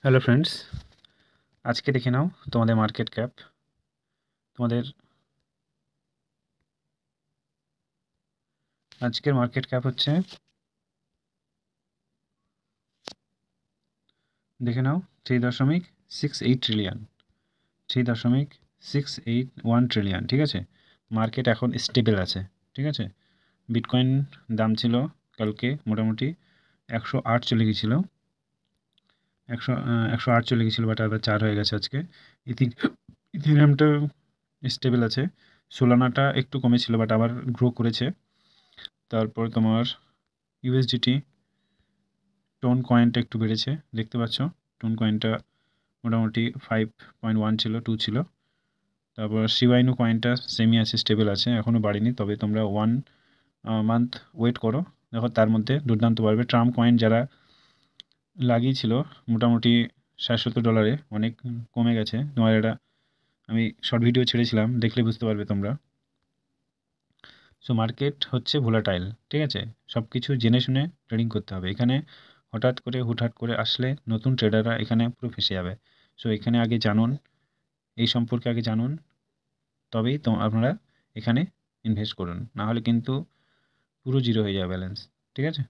Hello friends, আজকে দেখে নাও তোমাদের মার্কেট ক্যাপ। তোমাদের আজকের মার্কেট ক্যাপ হচ্ছে, দেখে নাও, 3.68 ট্রিলিয়ন। 3.681 ট্রিলিয়ন, ঠিক আছে। মার্কেট এখন স্টেবল আছে, ঠিক আছে। বিটকয়েন দাম ছিল কালকে মোটামুটি 108 চলে গিয়েছিলো, 108 চলে গিয়েছিলো, বাট আবার 4 হয়ে গেছে আজকে। ইথিরিয়ামটা স্টেবল আছে। সোলানাটা একটু কমেছিল, বাট আবার গ্রো করেছে। তারপর তোমার ইউএসডিটি টোন কয়েনটা একটু বেড়েছে, দেখতে পাচ্ছ। টোন কয়েনটা মোটামুটি 5.1 ছিল, 2 ছিল। তারপর শিবাইনু কয়েনটা সেমি আছে, স্টেবল আছে, এখনও বাড়েনি। তবে তোমরা 1 মান্থ ওয়েট করো, দেখো তার মধ্যে দুর্দান্ত বাড়বে। ট্রাম্প কয়েন যারা লাগিয়েছিল মোটামুটি $60 অনেক কমে গেছে। তোমার এটা আমি শর্ট ভিডিও ছেড়েছিলাম, দেখলে বুঝতে পারবে তোমরা। সো মার্কেট হচ্ছে ভোলাটাইল, ঠিক আছে। সব কিছু জেনে শুনে ট্রেডিং করতে হবে। এখানে হঠাৎ করে হুটহাট করে আসলে নতুন ট্রেডাররা এখানে পুরো ফেসে যাবে। সো এখানে আগে জানুন, এই সম্পর্কে আগে জানুন, তবেই তো আপনারা এখানে ইনভেস্ট করুন, না হলে কিন্তু পুরো জিরো হয়ে যাবে ব্যালেন্স, ঠিক আছে।